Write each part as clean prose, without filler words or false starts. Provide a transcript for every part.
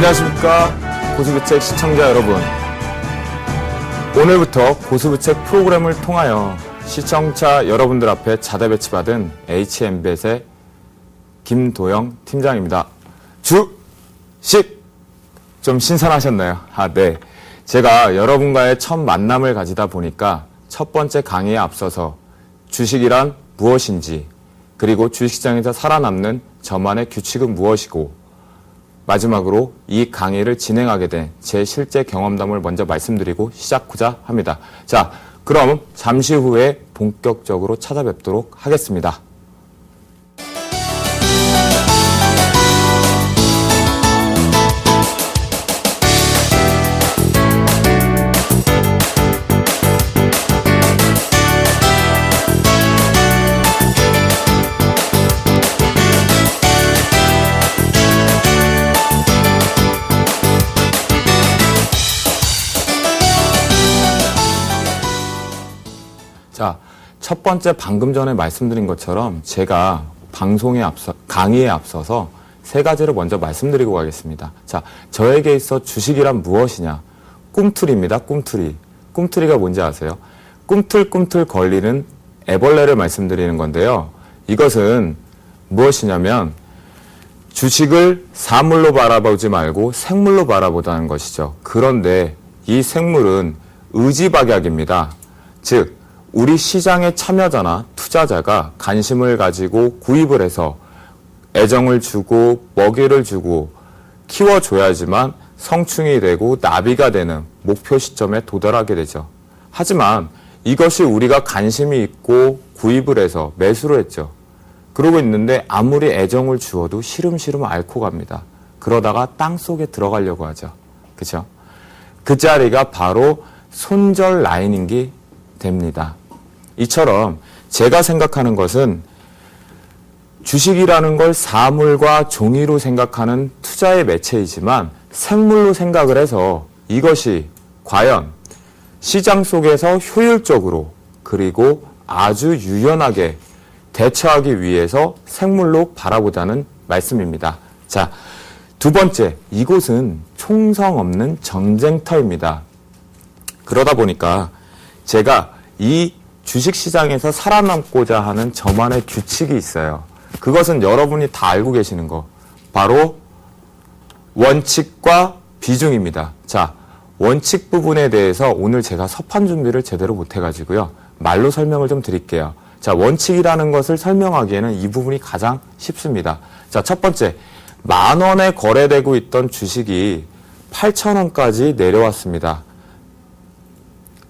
안녕하십니까 고수부책 시청자 여러분. 오늘부터 고수부책 프로그램을 통하여 시청자 여러분들 앞에 자대 배치받은 HMBET의 김도영 팀장입니다. 주식 좀 신선하셨나요? 네. 제가 여러분과의 첫 만남을 가지다 보니까 첫 번째 강의에 앞서서 주식이란 무엇인지, 그리고 주식시장에서 살아남는 저만의 규칙은 무엇이고, 마지막으로 이 강의를 진행하게 된 제 실제 경험담을 먼저 말씀드리고 시작하고자 합니다. 자, 그럼 잠시 후에 본격적으로 찾아뵙도록 하겠습니다. 자, 첫 번째 방금 전에 말씀드린 것처럼 제가 강의에 앞서서 세 가지를 먼저 말씀드리고 가겠습니다. 자, 저에게 있어 주식이란 무엇이냐? 꿈틀입니다. 꿈틀이. 꿈틀이가 뭔지 아세요? 꿈틀꿈틀 걸리는 애벌레를 말씀드리는 건데요. 이것은 무엇이냐면 주식을 사물로 바라보지 말고 생물로 바라보자는 것이죠. 그런데 이 생물은 의지박약입니다. 즉, 우리 시장의 참여자나 투자자가 관심을 가지고 구입을 해서 애정을 주고 먹이를 주고 키워줘야지만 성충이 되고 나비가 되는 목표 시점에 도달하게 되죠. 하지만 이것이 우리가 관심이 있고 구입을 해서 매수를 했죠. 그러고 있는데 아무리 애정을 주어도 시름시름 앓고 갑니다. 그러다가 땅속에 들어가려고 하죠. 그렇죠? 그 자리가 바로 손절 라인인게 됩니다. 이처럼 제가 생각하는 것은 주식이라는 걸 사물과 종이로 생각하는 투자의 매체이지만 생물로 생각을 해서 이것이 과연 시장 속에서 효율적으로 그리고 아주 유연하게 대처하기 위해서 생물로 바라보자는 말씀입니다. 자, 두 번째, 이곳은 총성 없는 전쟁터입니다. 그러다 보니까 제가 이 주식시장에서 살아남고자 하는 저만의 규칙이 있어요. 그것은 여러분이 다 알고 계시는 거. 바로 원칙과 비중입니다. 자, 원칙 부분에 대해서 오늘 제가 서판 준비를 제대로 못해가지고요. 말로 설명을 좀 드릴게요. 자, 원칙이라는 것을 설명하기에는 이 부분이 가장 쉽습니다. 자, 첫 번째, 10,000원에 거래되고 있던 주식이 8,000원까지 내려왔습니다.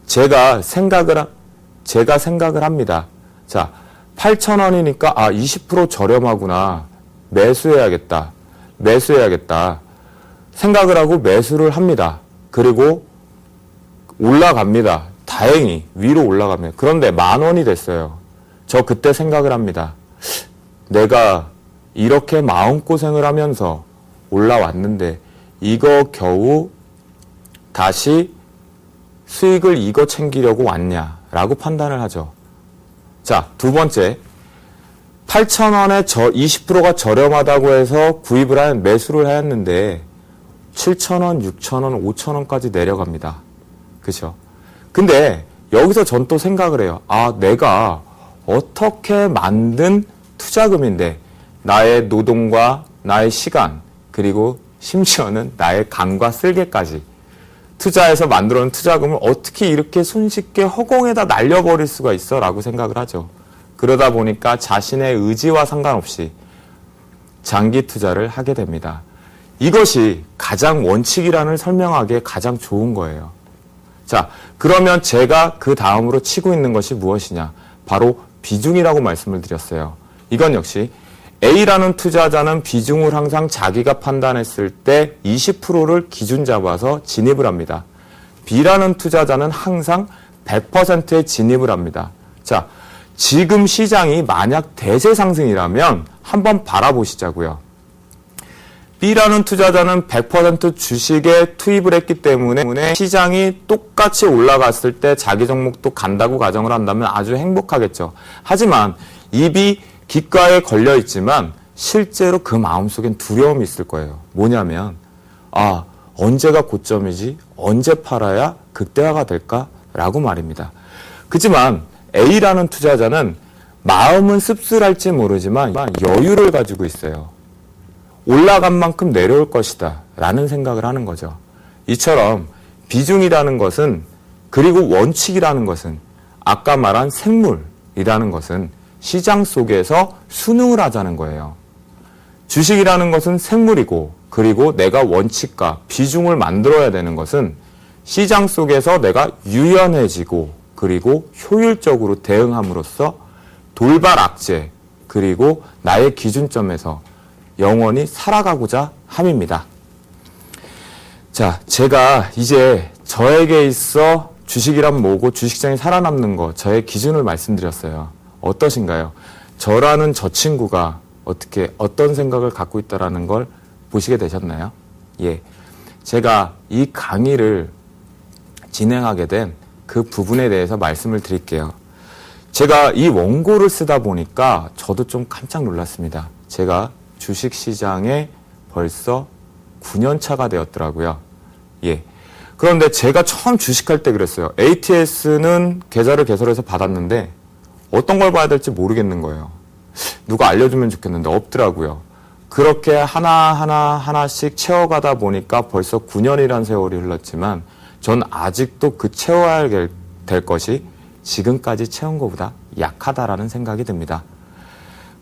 제가 생각을 합니다. 자, 8,000원이니까 20% 저렴하구나. 매수해야겠다. 생각을 하고 매수를 합니다. 그리고 올라갑니다. 다행히 위로 올라갑니다. 그런데 10,000원이 됐어요. 저 그때 생각을 합니다. 내가 이렇게 마음고생을 하면서 올라왔는데 이거 겨우 다시 수익을 이거 챙기려고 왔냐라고 판단을 하죠. 자, 두 번째, 8,000원에 20%가 저렴하다고 해서 매수를 하였는데 7,000원, 6,000원, 5,000원까지 내려갑니다. 그렇죠? 근데 여기서 전 또 생각을 해요. 내가 어떻게 만든 투자금인데 나의 노동과 나의 시간 그리고 심지어는 나의 간과 쓸개까지 투자해서 만들어놓은 투자금을 어떻게 이렇게 손쉽게 허공에다 날려버릴 수가 있어? 라고 생각을 하죠. 그러다 보니까 자신의 의지와 상관없이 장기 투자를 하게 됩니다. 이것이 가장 원칙이라는 설명하기에 가장 좋은 거예요. 자, 그러면 제가 그 다음으로 치고 있는 것이 무엇이냐? 바로 비중이라고 말씀을 드렸어요. 이건 역시 A라는 투자자는 비중을 항상 자기가 판단했을 때 20%를 기준 잡아서 진입을 합니다. B라는 투자자는 항상 100%의 진입을 합니다. 자, 지금 시장이 만약 대세 상승이라면 한번 바라보시자고요. B라는 투자자는 100% 주식에 투입을 했기 때문에 시장이 똑같이 올라갔을 때 자기 종목도 간다고 가정을 한다면 아주 행복하겠죠. 하지만 입이 귓가에 걸려 있지만 실제로 그 마음속엔 두려움이 있을 거예요. 뭐냐면 아, 언제가 고점이지? 언제 팔아야 극대화가 될까라고 말입니다. 그렇지만 A라는 투자자는 마음은 씁쓸할지 모르지만 여유를 가지고 있어요. 올라간 만큼 내려올 것이다 라는 생각을 하는 거죠. 이처럼 비중이라는 것은, 그리고 원칙이라는 것은, 아까 말한 생물이라는 것은 시장 속에서 순응을 하자는 거예요. 주식이라는 것은 생물이고, 그리고 내가 원칙과 비중을 만들어야 되는 것은 시장 속에서 내가 유연해지고, 그리고 효율적으로 대응함으로써 돌발 악재, 그리고 나의 기준점에서 영원히 살아가고자 함입니다. 자, 제가 이제 저에게 있어 주식이란 뭐고 주식시장이 살아남는 거, 저의 기준을 말씀드렸어요. 어떠신가요? 저라는 저 친구가 어떤 생각을 갖고 있다라는 걸 보시게 되셨나요? 예. 제가 이 강의를 진행하게 된 그 부분에 대해서 말씀을 드릴게요. 제가 이 원고를 쓰다 보니까 저도 좀 깜짝 놀랐습니다. 제가 주식시장에 벌써 9년 차가 되었더라고요. 예. 그런데 제가 처음 주식할 때 그랬어요. ATS는 계좌를 개설해서 받았는데 어떤 걸 봐야 될지 모르겠는 거예요. 누가 알려주면 좋겠는데 없더라고요. 그렇게 하나씩 채워가다 보니까 벌써 9년이라는 세월이 흘렀지만 전 아직도 그 채워야 될 것이 지금까지 채운 것보다 약하다라는 생각이 듭니다.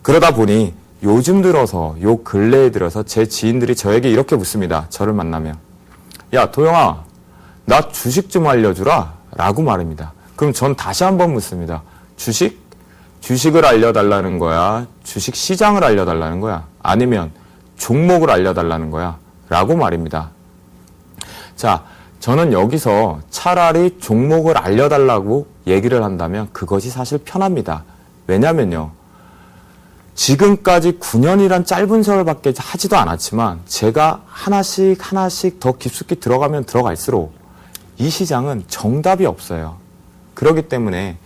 그러다 보니 요즘 들어서, 요 근래에 들어서 제 지인들이 저에게 이렇게 묻습니다. 저를 만나면. 야, 도영아, 나 주식 좀 알려주라 라고 말합니다. 그럼 전 다시 한번 묻습니다. 주식을 알려달라는 거야? 주식 시장을 알려달라는 거야? 아니면 종목을 알려달라는 거야? 라고 말입니다. 자, 저는 여기서 차라리 종목을 알려달라고 얘기를 한다면 그것이 사실 편합니다. 왜냐면요. 지금까지 9년이란 짧은 세월밖에 하지도 않았지만 제가 하나씩 더 깊숙이 들어가면 들어갈수록 이 시장은 정답이 없어요. 그렇기 때문에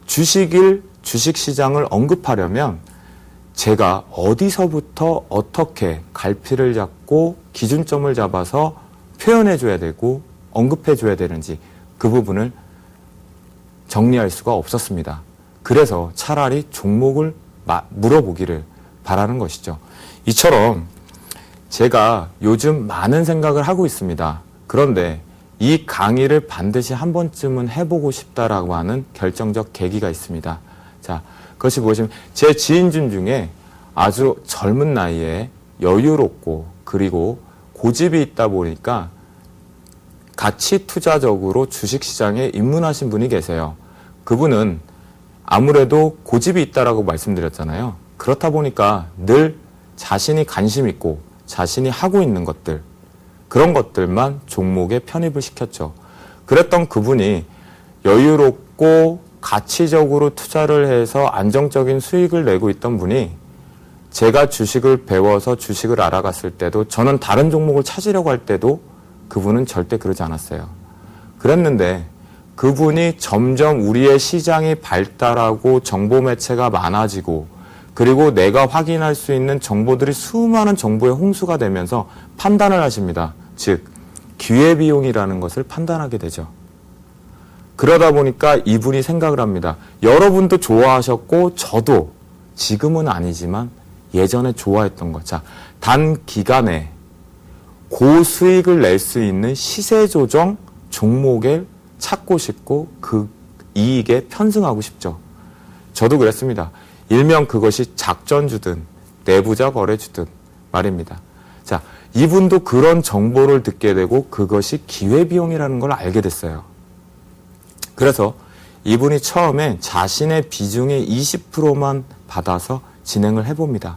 주식시장을 언급하려면 제가 어디서부터 어떻게 갈피를 잡고 기준점을 잡아서 표현해줘야 되고 언급해줘야 되는지 그 부분을 정리할 수가 없었습니다. 그래서 차라리 종목을 물어보기를 바라는 것이죠. 이처럼 제가 요즘 많은 생각을 하고 있습니다. 그런데 이 강의를 반드시 한 번쯤은 해보고 싶다라고 하는 결정적 계기가 있습니다. 자, 그것이 무엇이냐면 제 지인분 중에 아주 젊은 나이에 여유롭고 그리고 고집이 있다 보니까 가치 투자적으로 주식시장에 입문하신 분이 계세요. 그분은 아무래도 고집이 있다라고 말씀드렸잖아요. 그렇다 보니까 늘 자신이 관심 있고 자신이 하고 있는 것들, 그런 것들만 종목에 편입을 시켰죠. 그랬던 그분이 여유롭고 가치적으로 투자를 해서 안정적인 수익을 내고 있던 분이 제가 주식을 배워서 주식을 알아갔을 때도 저는 다른 종목을 찾으려고 할 때도 그분은 절대 그러지 않았어요. 그랬는데 그분이 점점 우리의 시장이 발달하고 정보 매체가 많아지고 그리고 내가 확인할 수 있는 정보들이 수많은 정보의 홍수가 되면서 판단을 하십니다. 즉 기회비용이라는 것을 판단하게 되죠. 그러다 보니까 이분이 생각을 합니다. 여러분도 좋아하셨고 저도 지금은 아니지만 예전에 좋아했던 것. 자, 단기간에 고수익을 낼 수 있는 시세조정 종목을 찾고 싶고 그 이익에 편승하고 싶죠. 저도 그랬습니다. 일명 그것이 작전주든 내부자 거래주든 말입니다. 자, 이분도 그런 정보를 듣게 되고 그것이 기회비용이라는 걸 알게 됐어요. 그래서 이분이 처음에 자신의 비중의 20%만 받아서 진행을 해봅니다.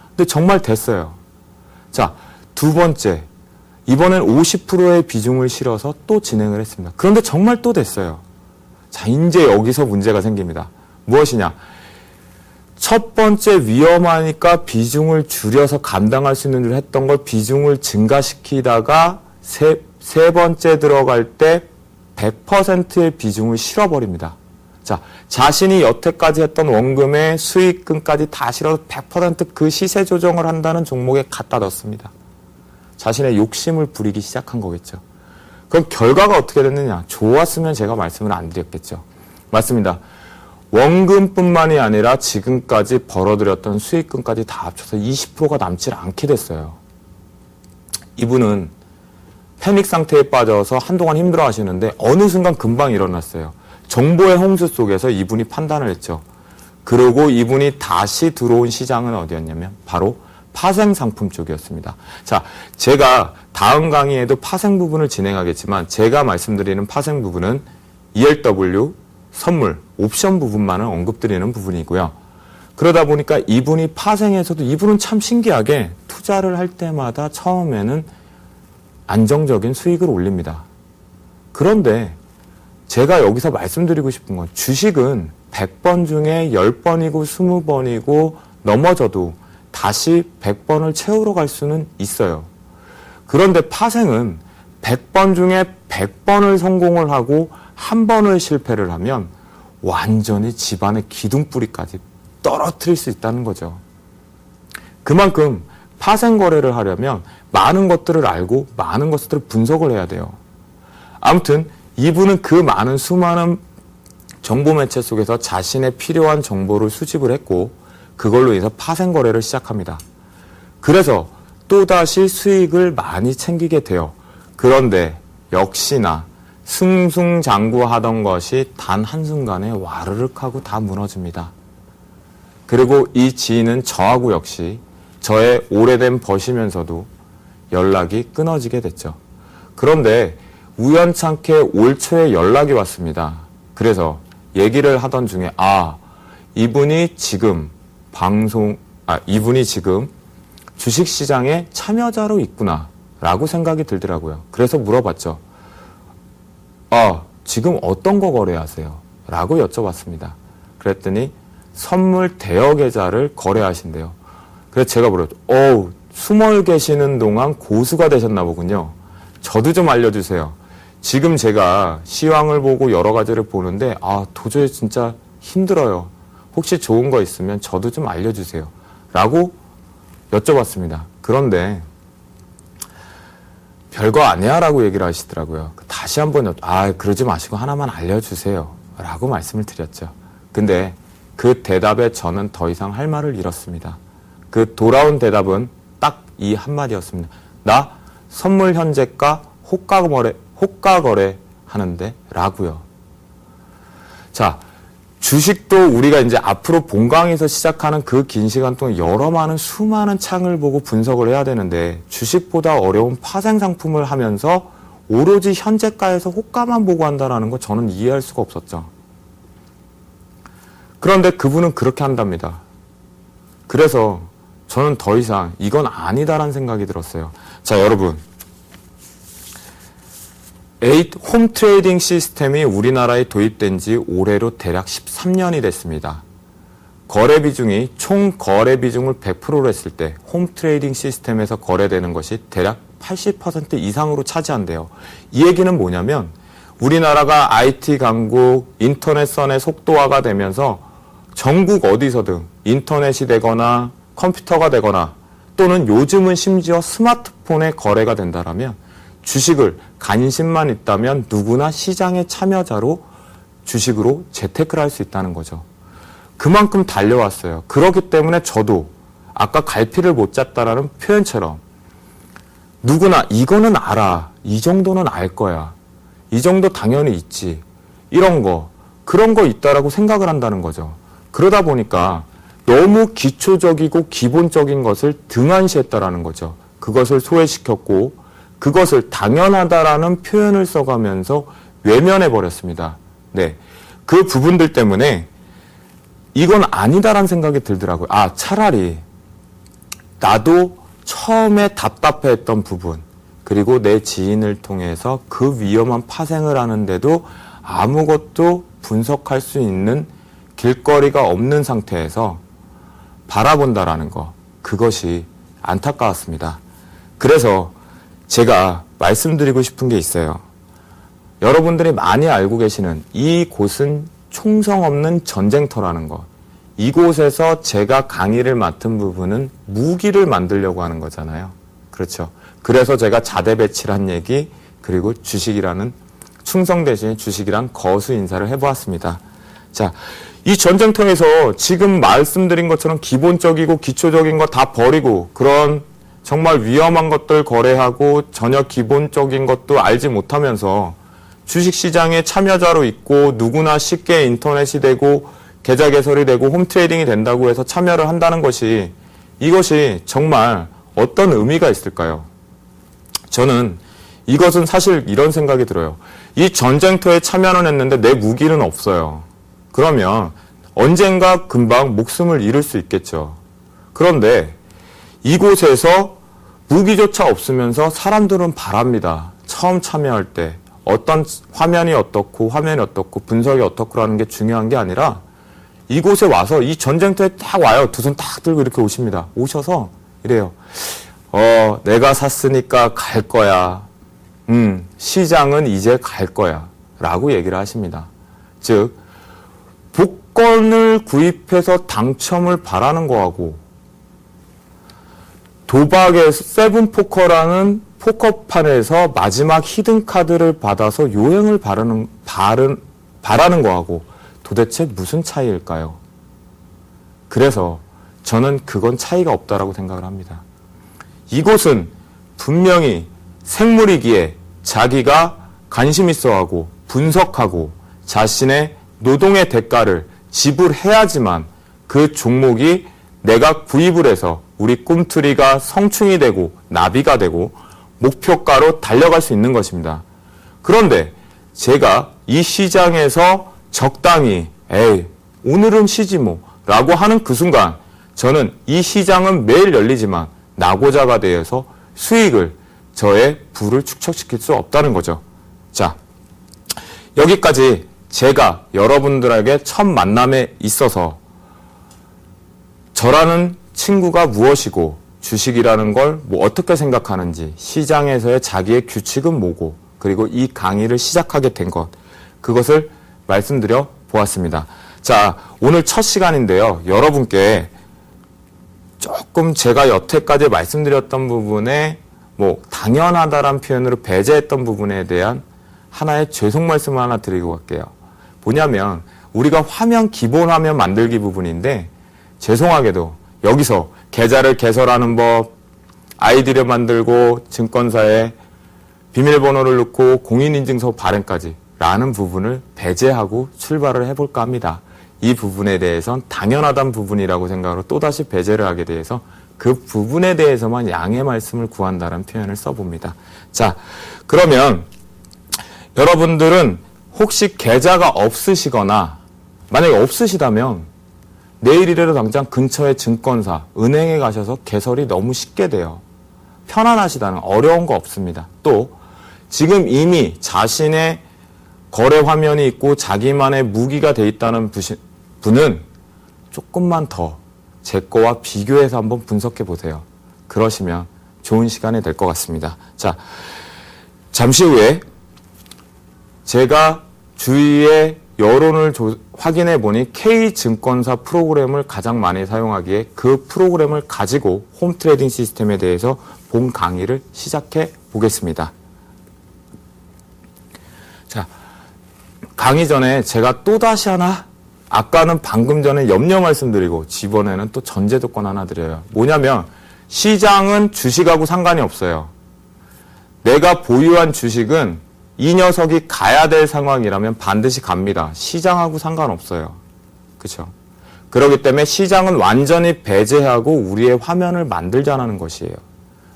근데 정말 됐어요. 자, 두 번째, 이번엔 50%의 비중을 실어서 또 진행을 했습니다. 그런데 정말 또 됐어요. 자, 이제 여기서 문제가 생깁니다. 무엇이냐? 첫 번째 위험하니까 비중을 줄여서 감당할 수 있는 줄 했던 걸 비중을 증가시키다가 세 번째 들어갈 때 100%의 비중을 실어버립니다. 자, 자신이 여태까지 했던 원금의 수익금까지 다 실어서 100% 그 시세 조정을 한다는 종목에 갖다 넣습니다. 자신의 욕심을 부리기 시작한 거겠죠. 그럼 결과가 어떻게 됐느냐? 좋았으면 제가 말씀을 안 드렸겠죠. 맞습니다. 원금뿐만이 아니라 지금까지 벌어들였던 수익금까지 다 합쳐서 20%가 남지 않게 됐어요. 이분은 패닉 상태에 빠져서 한동안 힘들어 하시는데 어느 순간 금방 일어났어요. 정보의 홍수 속에서 이분이 판단을 했죠. 그리고 이분이 다시 들어온 시장은 어디였냐면 바로 파생 상품 쪽이었습니다. 자, 제가 다음 강의에도 파생 부분을 진행하겠지만 제가 말씀드리는 파생 부분은 ELW, 선물, 옵션 부분만을 언급드리는 부분이고요. 그러다 보니까 이분이 파생에서도 이분은 참 신기하게 투자를 할 때마다 처음에는 안정적인 수익을 올립니다. 그런데 제가 여기서 말씀드리고 싶은 건 주식은 100번 중에 10번이고 20번이고 넘어져도 다시 100번을 채우러 갈 수는 있어요. 그런데 파생은 100번 중에 100번을 성공을 하고 한 번을 실패를 하면 완전히 집안의 기둥뿌리까지 떨어뜨릴 수 있다는 거죠. 그만큼 파생 거래를 하려면 많은 것들을 알고 많은 것들을 분석을 해야 돼요. 아무튼 이분은 그 많은 수많은 정보 매체 속에서 자신의 필요한 정보를 수집을 했고 그걸로 인해서 파생 거래를 시작합니다. 그래서 또다시 수익을 많이 챙기게 돼요. 그런데 역시나 승승장구하던 것이 단 한순간에 와르륵 하고 다 무너집니다. 그리고 이 지인은 저하고 역시 저의 오래된 벗이면서도 연락이 끊어지게 됐죠. 그런데 우연찮게 올 초에 연락이 왔습니다. 그래서 얘기를 하던 중에 이분이 지금 주식시장에 참여자로 있구나 라고 생각이 들더라고요. 그래서 물어봤죠. 지금 어떤 거 거래하세요? 라고 여쭤봤습니다. 그랬더니 선물 대여 계좌를 거래하신대요. 그래서 제가 물었죠. 숨어 계시는 동안 고수가 되셨나 보군요. 저도 좀 알려주세요. 지금 제가 시황을 보고 여러 가지를 보는데 도저히 진짜 힘들어요. 혹시 좋은 거 있으면 저도 좀 알려주세요. 라고 여쭤봤습니다. 그런데 별거 아니야 라고 얘기를 하시더라고요. 다시 한번 그러지 마시고 하나만 알려주세요. 라고 말씀을 드렸죠. 근데 그 대답에 저는 더 이상 할 말을 잃었습니다. 그 돌아온 대답은 딱 이 한마디였습니다. 나 선물 현재가 호가 거래 하는데 라고요. 자, 주식도 우리가 이제 앞으로 본강에서 시작하는 그 긴 시간 동안 수많은 창을 보고 분석을 해야 되는데 주식보다 어려운 파생 상품을 하면서 오로지 현재가에서 호가만 보고 한다는 거 저는 이해할 수가 없었죠. 그런데 그분은 그렇게 한답니다. 그래서 저는 더 이상 이건 아니다라는 생각이 들었어요. 자, 여러분. 홈 트레이딩 시스템이 우리나라에 도입된 지 올해로 대략 13년이 됐습니다. 거래 비중이 총 거래 비중을 100%로 했을 때 홈 트레이딩 시스템에서 거래되는 것이 대략 80% 이상으로 차지한대요. 이 얘기는 뭐냐면 우리나라가 IT 강국, 인터넷선의 속도화가 되면서 전국 어디서든 인터넷이 되거나 컴퓨터가 되거나 또는 요즘은 심지어 스마트폰에 거래가 된다라면 주식을 관심만 있다면 누구나 시장의 참여자로 주식으로 재테크를 할 수 있다는 거죠. 그만큼 달려왔어요. 그렇기 때문에 저도 아까 갈피를 못 잡다라는 표현처럼 누구나 이거는 알아. 이 정도는 알 거야. 이 정도 당연히 있지. 그런 거 있다라고 생각을 한다는 거죠. 그러다 보니까 너무 기초적이고 기본적인 것을 등한시했다라는 거죠. 그것을 소외시켰고 그것을 당연하다라는 표현을 써가면서 외면해버렸습니다. 네. 그 부분들 때문에 이건 아니다라는 생각이 들더라고요. 차라리 나도 처음에 답답해했던 부분 그리고 내 지인을 통해서 그 위험한 파생을 하는데도 아무것도 분석할 수 있는 길거리가 없는 상태에서 바라본다라는 거, 그것이 안타까웠습니다. 그래서 제가 말씀드리고 싶은 게 있어요. 여러분들이 많이 알고 계시는 이곳은 총성 없는 전쟁터라는 것. 이곳에서 제가 강의를 맡은 부분은 무기를 만들려고 하는 거잖아요. 그렇죠. 그래서 제가 자대 배치를 한 얘기, 그리고 주식이라는 충성 대신 주식이란 거수 인사를 해보았습니다. 자, 이 전쟁터에서 지금 말씀드린 것처럼 기본적이고 기초적인 거 다 버리고 그런 정말 위험한 것들 거래하고 전혀 기본적인 것도 알지 못하면서 주식시장에 참여자로 있고 누구나 쉽게 인터넷이 되고 계좌 개설이 되고 홈트레이딩이 된다고 해서 참여를 한다는 것이 이것이 정말 어떤 의미가 있을까요? 저는 이것은 사실 이런 생각이 들어요. 이 전쟁터에 참여는 했는데 내 무기는 없어요. 그러면 언젠가 금방 목숨을 잃을 수 있겠죠. 그런데 이곳에서 무기조차 없으면서 사람들은 바랍니다. 처음 참여할 때 어떤 화면이 어떻고 분석이 어떻고라는 게 중요한 게 아니라 이곳에 와서 이 전쟁터에 딱 와요. 두 손 딱 들고 이렇게 오십니다. 오셔서 이래요. 내가 샀으니까 갈 거야. 시장은 이제 갈 거야. 라고 얘기를 하십니다. 즉, 복권을 구입해서 당첨을 바라는 거하고 도박의 세븐포커라는 포커판에서 마지막 히든카드를 받아서 요행을 바라는 거하고 도대체 무슨 차이일까요? 그래서 저는 그건 차이가 없다라고 생각을 합니다. 이곳은 분명히 생물이기에 자기가 관심 있어 하고 분석하고 자신의 노동의 대가를 지불해야지만 그 종목이 내가 구입을 해서 우리 꿈틀이가 성충이 되고 나비가 되고 목표가로 달려갈 수 있는 것입니다. 그런데 제가 이 시장에서 적당히 오늘은 쉬지 뭐 라고 하는 그 순간 저는 이 시장은 매일 열리지만 낙오자가 되어서 수익을 저의 부를 축적시킬 수 없다는 거죠. 자, 여기까지 제가 여러분들에게 첫 만남에 있어서 저라는 친구가 무엇이고 주식이라는 걸 어떻게 생각하는지 시장에서의 자기의 규칙은 뭐고 그리고 이 강의를 시작하게 된 것 그것을 말씀드려 보았습니다. 자, 오늘 첫 시간인데요. 여러분께 조금 제가 여태까지 말씀드렸던 부분에 당연하다란 표현으로 배제했던 부분에 대한 하나의 죄송 말씀을 하나 드리고 갈게요. 뭐냐면 우리가 기본 화면 만들기 부분인데 죄송하게도 여기서 계좌를 개설하는 법, 아이디를 만들고 증권사에 비밀번호를 넣고 공인인증서 발행까지 라는 부분을 배제하고 출발을 해볼까 합니다. 이 부분에 대해선 당연하단 부분이라고 생각으로 또다시 배제를 하게 돼서 그 부분에 대해서만 양해 말씀을 구한다는 표현을 써봅니다. 자, 그러면 여러분들은 혹시 계좌가 없으시거나 만약에 없으시다면 내일이라도 당장 근처의 증권사, 은행에 가셔서 개설이 너무 쉽게 돼요. 편안하시다는 어려운 거 없습니다. 또 지금 이미 자신의 거래 화면이 있고 자기만의 무기가 돼 있다는 분은 조금만 더 제 거와 비교해서 한번 분석해 보세요. 그러시면 좋은 시간이 될 것 같습니다. 자, 잠시 후에 제가 주위에 여론을 확인해 보니 K증권사 프로그램을 가장 많이 사용하기에 그 프로그램을 가지고 홈트레이딩 시스템에 대해서 본 강의를 시작해 보겠습니다. 자, 강의 전에 제가 또다시 하나 아까는 방금 전에 염려 말씀드리고 이번에는 또 전제 조건 하나 드려요. 뭐냐면 시장은 주식하고 상관이 없어요. 내가 보유한 주식은 이 녀석이 가야 될 상황이라면 반드시 갑니다. 시장하고 상관없어요. 그렇죠? 그렇기 때문에 시장은 완전히 배제하고 우리의 화면을 만들자는 것이에요.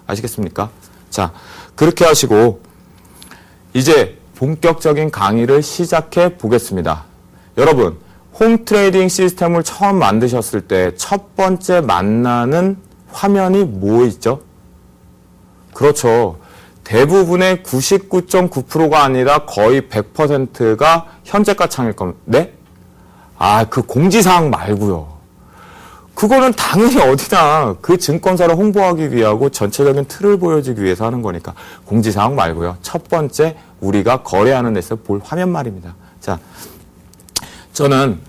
아시겠습니까? 자, 그렇게 하시고 이제 본격적인 강의를 시작해 보겠습니다. 여러분, 홈트레이딩 시스템을 처음 만드셨을 때 첫 번째 만나는 화면이 뭐 있죠? 그렇죠. 대부분의 99.9%가 아니라 거의 100%가 현재가 창일 겁니다. 네? 그 공지사항 말고요. 그거는 당연히 어디나 그 증권사를 홍보하기 위하고 전체적인 틀을 보여주기 위해서 하는 거니까 공지사항 말고요. 첫 번째 우리가 거래하는 데서 볼 화면 말입니다. 자, 저는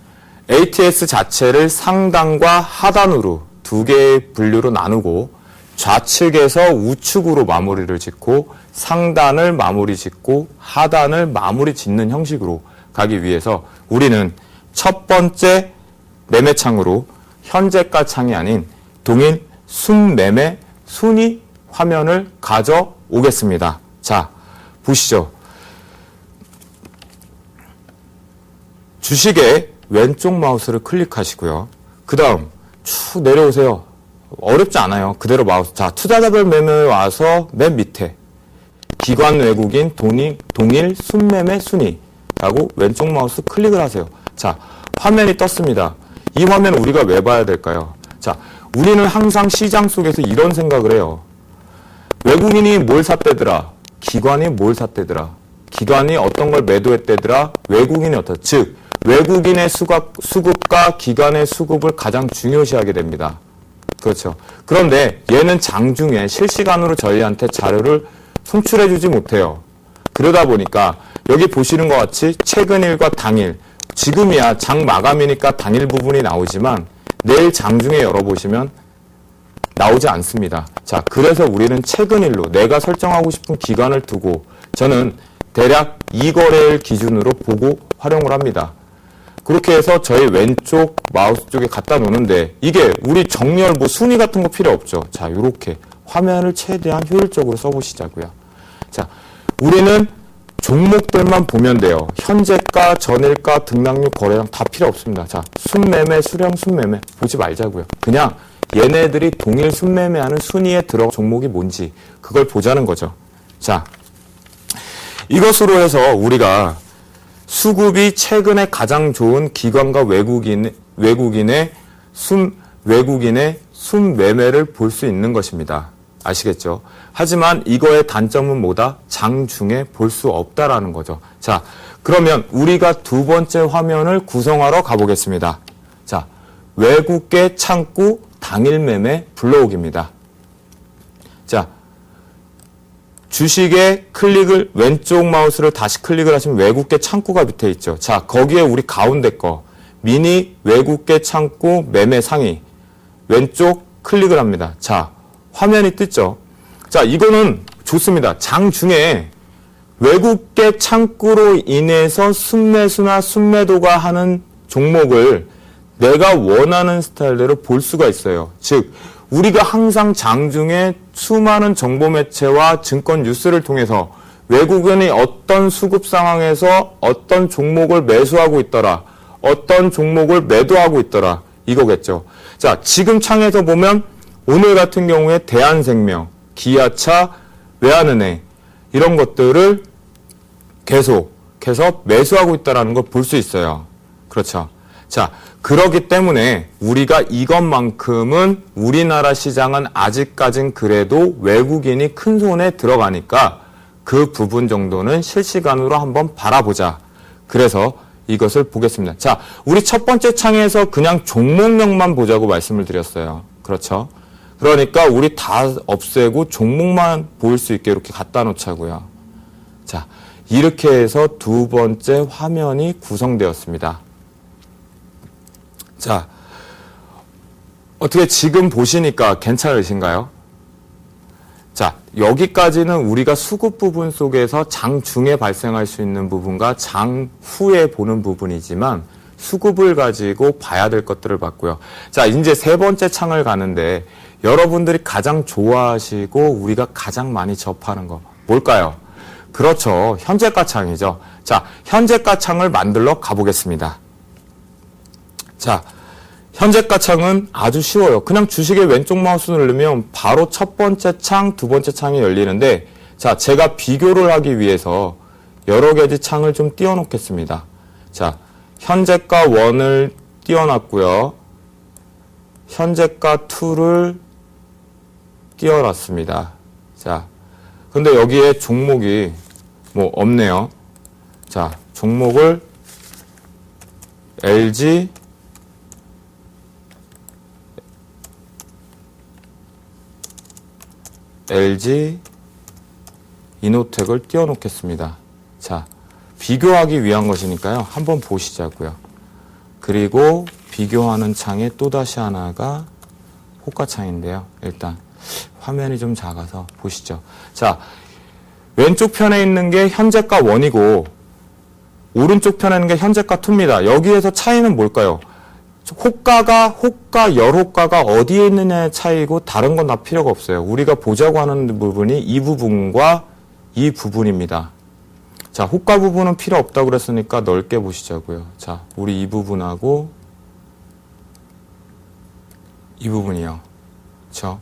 ATS 자체를 상단과 하단으로 두 개의 분류로 나누고 좌측에서 우측으로 마무리를 짓고 상단을 마무리 짓고 하단을 마무리 짓는 형식으로 가기 위해서 우리는 첫 번째 매매창으로 현재가 창이 아닌 동일 순매매 순위 화면을 가져오겠습니다. 자, 보시죠. 주식의 왼쪽 마우스를 클릭하시고요. 그 다음 쭉 내려오세요. 어렵지 않아요. 그대로 마우스. 자, 투자자별 매매에 와서 맨 밑에 기관 외국인 동일 순매매 순위라고 왼쪽 마우스 클릭을 하세요. 자, 화면이 떴습니다. 이 화면 우리가 왜 봐야 될까요? 자, 우리는 항상 시장 속에서 이런 생각을 해요. 외국인이 뭘 샀대더라? 기관이 뭘 샀대더라? 기관이 어떤 걸 매도했대더라? 외국인이 어떤, 즉 외국인의 수급과 기관의 수급을 가장 중요시하게 됩니다. 그렇죠. 그런데 얘는 장중에 실시간으로 저희한테 자료를 송출해주지 못해요. 그러다 보니까 여기 보시는 것 같이 최근일과 당일, 지금이야 장 마감이니까 당일 부분이 나오지만 내일 장중에 열어보시면 나오지 않습니다. 자, 그래서 우리는 최근일로 내가 설정하고 싶은 기간을 두고 저는 대략 2거래일 기준으로 보고 활용을 합니다. 그렇게 해서 저희 왼쪽 마우스 쪽에 갖다 놓는데 이게 우리 정렬 뭐 순위 같은 거 필요 없죠. 자, 이렇게 화면을 최대한 효율적으로 써보시자고요. 자, 우리는 종목들만 보면 돼요. 현재가, 전일가, 등락률, 거래량 다 필요 없습니다. 자, 순매매, 수령, 순매매 보지 말자고요. 그냥 얘네들이 동일 순매매하는 순위에 들어 종목이 뭔지 그걸 보자는 거죠. 자, 이것으로 해서 우리가 수급이 최근에 가장 좋은 기관과 외국인의 순매매를 볼 수 있는 것입니다. 아시겠죠? 하지만 이거의 단점은 뭐다? 장중에 볼 수 없다라는 거죠. 자, 그러면 우리가 두 번째 화면을 구성하러 가보겠습니다. 자, 외국계 창구 당일 매매 불러오기입니다. 자, 주식의 클릭을 왼쪽 마우스를 다시 클릭을 하시면 외국계 창구가 밑에 있죠. 자, 거기에 우리 가운데 거 미니 외국계 창구 매매 상위 왼쪽 클릭을 합니다. 자, 화면이 뜨죠. 자, 이거는 좋습니다. 장중에 외국계 창구로 인해서 순매수나 순매도가 하는 종목을 내가 원하는 스타일대로 볼 수가 있어요. 즉 우리가 항상 장중에 수많은 정보 매체와 증권 뉴스를 통해서 외국인이 어떤 수급 상황에서 어떤 종목을 매수하고 있더라, 어떤 종목을 매도하고 있더라, 이거겠죠. 자, 지금 창에서 보면 오늘 같은 경우에 대한생명, 기아차, 외환은행 이런 것들을 계속해서 매수하고 있다는 걸 볼 수 있어요. 그렇죠. 자, 그렇기 때문에 우리가 이것만큼은 우리나라 시장은 아직까진 그래도 외국인이 큰 손에 들어가니까 그 부분 정도는 실시간으로 한번 바라보자. 그래서 이것을 보겠습니다. 자, 우리 첫 번째 창에서 그냥 종목명만 보자고 말씀을 드렸어요. 그렇죠? 그러니까 우리 다 없애고 종목만 보일 수 있게 이렇게 갖다 놓자고요. 자, 이렇게 해서 두 번째 화면이 구성되었습니다. 자, 어떻게 지금 보시니까 괜찮으신가요? 자, 여기까지는 우리가 수급 부분 속에서 장중에 발생할 수 있는 부분과 장후에 보는 부분이지만 수급을 가지고 봐야 될 것들을 봤고요. 자, 이제 세 번째 창을 가는데 여러분들이 가장 좋아하시고 우리가 가장 많이 접하는 거 뭘까요? 그렇죠. 현재가 창이죠. 자, 현재가 창을 만들러 가보겠습니다. 자, 현재가 창은 아주 쉬워요. 그냥 주식의 왼쪽 마우스 누르면 바로 첫 번째 창, 두 번째 창이 열리는데, 자, 제가 비교를 하기 위해서 여러 가지 창을 좀 띄워놓겠습니다. 자, 현재가 1을 띄워놨고요. 현재가 2를 띄워놨습니다. 자, 근데 여기에 종목이 뭐 없네요. 자, 종목을 LG, 이노텍을 띄워놓겠습니다. 자, 비교하기 위한 것이니까요. 한번 보시자고요. 그리고 비교하는 창에 또다시 하나가 호가창인데요. 일단 화면이 좀 작아서 보시죠. 자, 왼쪽 편에 있는 게 현재가 1이고 오른쪽 편에 있는 게 현재가 2입니다. 여기에서 차이는 뭘까요? 호가, 열호가가 어디에 있느냐의 차이고 다른 건 다 필요가 없어요. 우리가 보자고 하는 부분이 이 부분과 이 부분입니다. 자, 호가 부분은 필요 없다고 그랬으니까 넓게 보시자고요. 자, 우리 이 부분하고 이 부분이요. 그렇죠?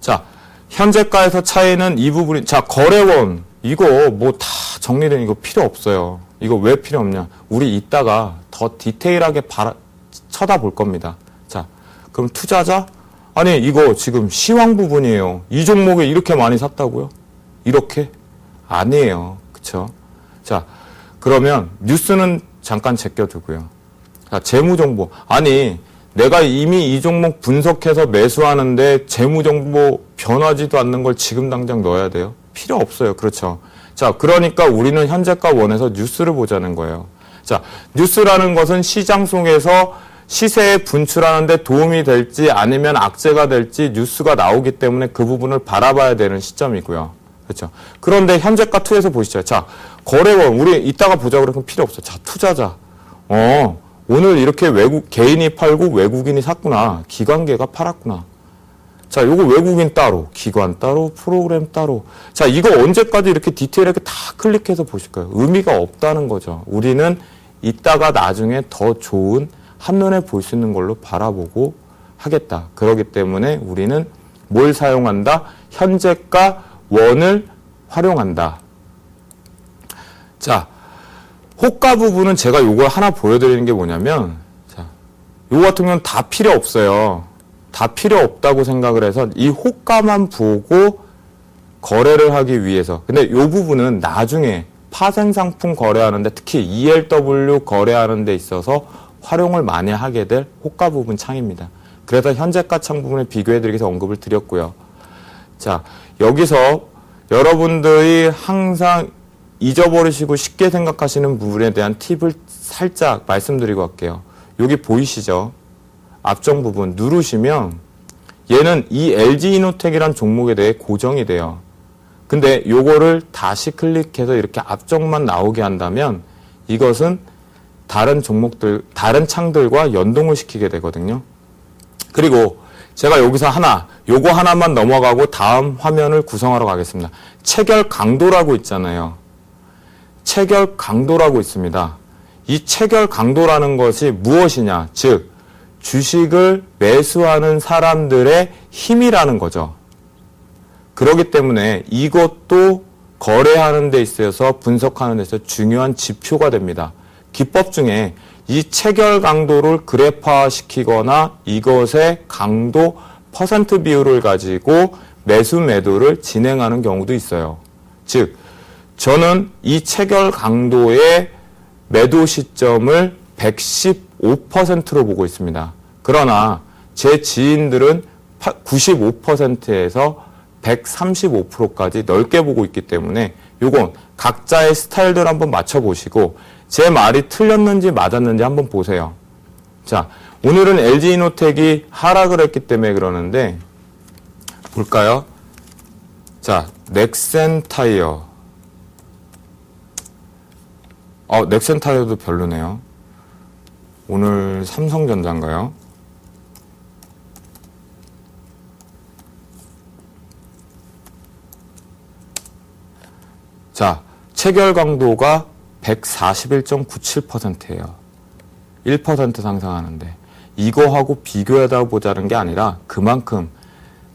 자, 현재가에서 차이는 이 부분이, 자, 거래원 이거 뭐 다 정리된 이거 필요 없어요. 이거 왜 필요 없냐? 우리 이따가 더 디테일하게 쳐다볼 겁니다. 자, 그럼 투자자? 아니, 이거 지금 시황 부분이에요. 이 종목에 이렇게 많이 샀다고요? 이렇게? 아니에요. 그쵸? 자, 그러면 뉴스는 잠깐 제껴두고요. 자, 재무정보. 아니, 내가 이미 이 종목 분석해서 매수하는데 재무정보 변하지도 않는 걸 지금 당장 넣어야 돼요? 필요 없어요. 그렇죠? 자, 그러니까 우리는 현재가 원에서 뉴스를 보자는 거예요. 자, 뉴스라는 것은 시장 속에서 시세에 분출하는데 도움이 될지 아니면 악재가 될지 뉴스가 나오기 때문에 그 부분을 바라봐야 되는 시점이고요. 그렇죠? 그런데 현재가 2에서 보시죠. 자, 거래원 우리 이따가 보자고 그러면 필요 없어. 자, 투자자. 오늘 이렇게 개인이 팔고 외국인이 샀구나. 기관계가 팔았구나. 자, 요거 외국인 따로, 기관 따로, 프로그램 따로. 자, 이거 언제까지 이렇게 디테일하게 다 클릭해서 보실까요? 의미가 없다는 거죠. 우리는 이따가 나중에 더 좋은 한눈에 볼 수 있는 걸로 바라보고 하겠다. 그렇기 때문에 우리는 뭘 사용한다? 현재가 원을 활용한다. 자, 호가 부분은 제가 요거 하나 보여드리는 게 뭐냐면, 자, 요거 같은 경우는 다 필요 없어요. 다 필요 없다고 생각을 해서 이 호가만 보고 거래를 하기 위해서. 근데 요 부분은 나중에 파생상품 거래하는데 특히 ELW 거래하는 데 있어서 활용을 많이 하게 될 호가 부분 창입니다. 그래서 현재가 창 부분을 비교해드리기 위해서 언급을 드렸고요. 자, 여기서 여러분들이 항상 잊어버리시고 쉽게 생각하시는 부분에 대한 팁을 살짝 말씀드리고 갈게요. 여기 보이시죠? 앞정 부분 누르시면 얘는 이 LG이노텍이란 종목에 대해 고정이 돼요. 근데 요거를 다시 클릭해서 이렇게 앞정만 나오게 한다면 이것은 다른 종목들, 다른 창들과 연동을 시키게 되거든요. 그리고 제가 여기서 요거 하나만 넘어가고 다음 화면을 구성하러 가겠습니다. 체결 강도라고 있잖아요. 체결 강도라고 있습니다. 이 체결 강도라는 것이 무엇이냐? 즉, 주식을 매수하는 사람들의 힘이라는 거죠. 그렇기 때문에 이것도 거래하는 데 있어서 분석하는 데 있어서 중요한 지표가 됩니다. 기법 중에 이 체결 강도를 그래프화시키거나 이것의 강도 퍼센트 비율을 가지고 매수 매도를 진행하는 경우도 있어요. 즉, 저는 이 체결 강도의 매도 시점을 115%로 보고 있습니다. 그러나 제 지인들은 95%에서 135%까지 넓게 보고 있기 때문에 요건 각자의 스타일들 한번 맞춰보시고 제 말이 틀렸는지 맞았는지 한번 보세요. 자, 오늘은 LG이노텍이 하락을 했기 때문에 그러는데 볼까요? 자, 넥센타이어. 넥센타이어도 별로네요. 오늘 삼성전자인가요? 자, 체결 강도가 141.97%예요. 1% 상승하는데 이거하고 비교하다 보자는 게 아니라 그만큼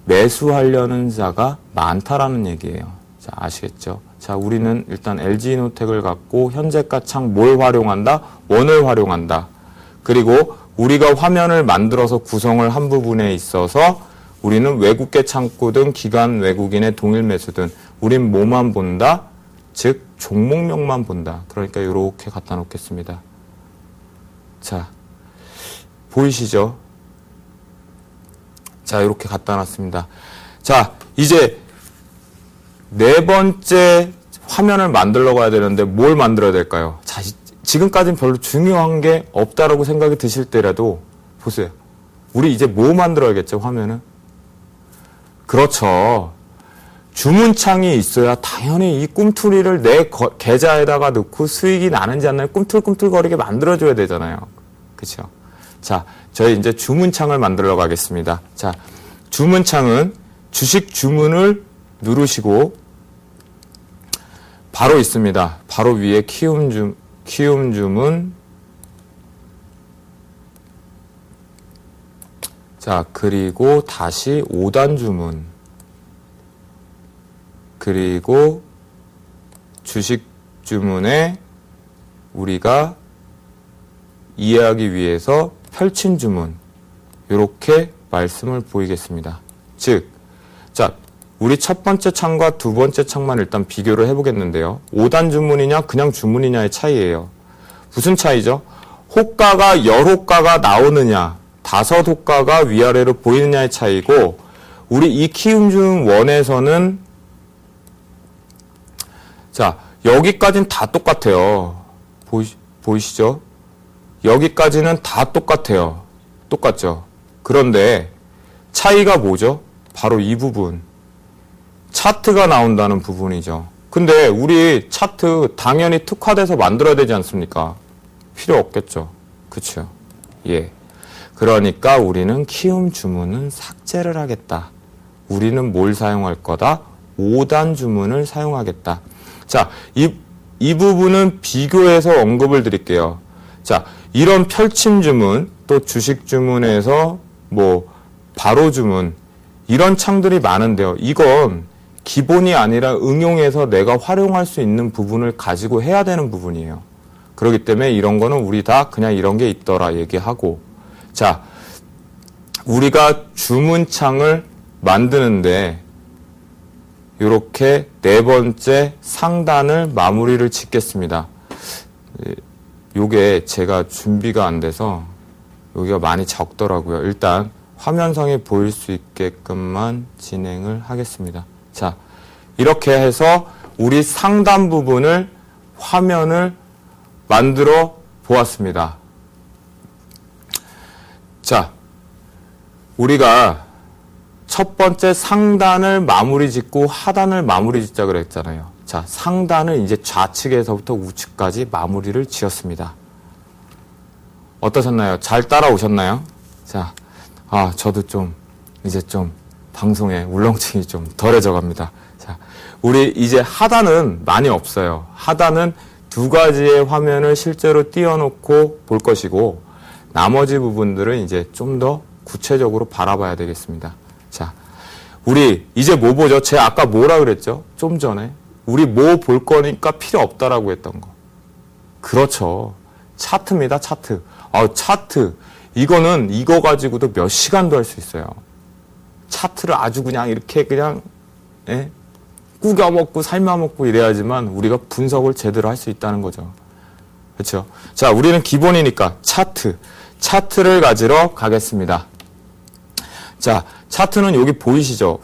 매수하려는 자가 많다라는 얘기예요. 자, 아시겠죠? 자, 우리는 일단 LG이노텍을 갖고 현재가 창 뭘 활용한다? 원을 활용한다. 그리고 우리가 화면을 만들어서 구성을 한 부분에 있어서 우리는 외국계 창구든 기관 외국인의 동일 매수든 우린 뭐만 본다? 즉 종목명만 본다. 그러니까 이렇게 갖다 놓겠습니다. 자, 보이시죠? 자, 이렇게 갖다 놨습니다. 자, 이제 네 번째 화면을 만들러 가야 되는데 뭘 만들어야 될까요? 자, 지금까지는 별로 중요한 게 없다라고 생각이 드실 때라도 보세요. 우리 이제 뭐 만들어야겠죠, 화면은? 그렇죠. 주문창이 있어야 당연히 이 꿈틀이를 내 계좌에다가 넣고 수익이 나는지 안 나는지 꿈틀꿈틀거리게 만들어줘야 되잖아요. 그렇죠? 자, 저희 이제 주문창을 만들어 가겠습니다. 자, 주문창은 주식 주문을 누르시고 바로 있습니다. 바로 위에 키움 주문. 자, 그리고 다시 5단 주문. 그리고 주식 주문에 우리가 이해하기 위해서 펼친 주문. 이렇게 말씀을 보이겠습니다. 즉, 자, 우리 첫 번째 창과 두 번째 창만 일단 비교를 해보겠는데요. 5단 주문이냐 그냥 주문이냐의 차이예요. 무슨 차이죠? 호가가 열호가가 나오느냐 5호가가 위아래로 보이느냐의 차이고, 우리 이 키움 주문 1에서는 자, 여기까지는 다 똑같아요. 보이시죠? 여기까지는 다 똑같아요. 똑같죠? 그런데 차이가 뭐죠? 바로 이 부분. 차트가 나온다는 부분이죠. 근데 우리 차트 당연히 특화돼서 만들어야 되지 않습니까? 필요 없겠죠. 그쵸? 예. 그러니까 우리는 키움 주문은 삭제를 하겠다. 우리는 뭘 사용할 거다? 5단 주문을 사용하겠다. 자, 이 부분은 비교해서 언급을 드릴게요. 자, 이런 펼침 주문, 또 주식 주문에서 뭐 바로 주문, 이런 창들이 많은데요. 이건 기본이 아니라 응용해서 내가 활용할 수 있는 부분을 가지고 해야 되는 부분이에요. 그렇기 때문에 이런 거는 우리 다 그냥 이런 게 있더라 얘기하고, 자, 우리가 주문창을 만드는데 이렇게 네 번째 상단을 마무리를 짓겠습니다. 요게 제가 준비가 안 돼서 여기가 많이 적더라고요. 일단 화면상에 보일 수 있게끔만 진행을 하겠습니다. 자, 이렇게 해서 우리 상단 부분을 화면을 만들어 보았습니다. 자, 우리가 첫 번째 상단을 마무리 짓고 하단을 마무리 짓자 그랬잖아요. 자, 상단을 이제 좌측에서부터 우측까지 마무리를 지었습니다. 어떠셨나요? 잘 따라오셨나요? 자, 저도 이제 방송에 울렁증이 좀 덜해져 갑니다. 자, 우리 이제 하단은 많이 없어요. 하단은 두 가지의 화면을 실제로 띄워놓고 볼 것이고, 나머지 부분들은 이제 좀 더 구체적으로 바라봐야 되겠습니다. 자, 우리 이제 뭐 보죠? 제가 아까 뭐라 그랬죠? 좀 전에. 우리 뭐 볼 거니까 필요 없다라고 했던 거. 그렇죠. 차트입니다, 차트. 차트. 이거는 이거 가지고도 몇 시간도 할 수 있어요. 차트를 아주 그냥 이렇게 꾸겨 먹고 삶아 먹고 이래야지만 우리가 분석을 제대로 할 수 있다는 거죠. 그렇죠? 자, 우리는 기본이니까 차트를 가지러 가겠습니다. 자, 차트는 여기 보이시죠?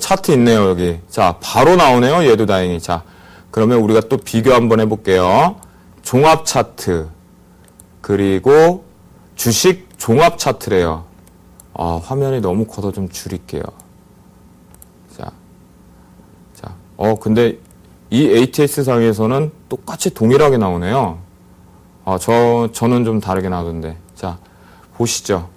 차트 있네요, 여기. 자, 바로 나오네요, 얘도 다행히. 자, 그러면 우리가 또 비교 한번 해볼게요. 종합 차트. 그리고 주식 종합 차트래요. 화면이 너무 커서 좀 줄일게요. 자, 근데 이 ATS 상에서는 똑같이 동일하게 나오네요. 저는 좀 다르게 나오던데. 자, 보시죠.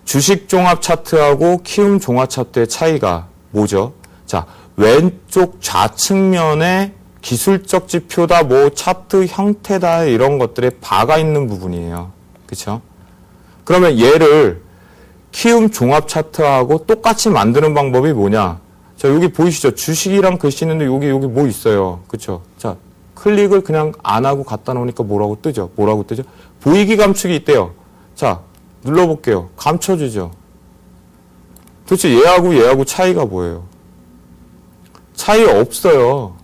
주식 종합 차트하고 키움 종합 차트의 차이가 뭐죠? 자, 왼쪽 좌측면에 기술적 지표다, 뭐 차트 형태다, 이런 것들에 바가 있는 부분이에요. 그쵸? 그러면 얘를 키움 종합 차트하고 똑같이 만드는 방법이 뭐냐? 자, 여기 보이시죠? 주식이랑 글씨 있는데 여기 뭐 있어요. 그쵸? 자, 클릭을 그냥 안 하고 갖다 놓으니까 뭐라고 뜨죠? 보이기 감축이 있대요. 자, 눌러볼게요. 감춰지죠? 도대체 얘하고 차이가 뭐예요? 차이 없어요.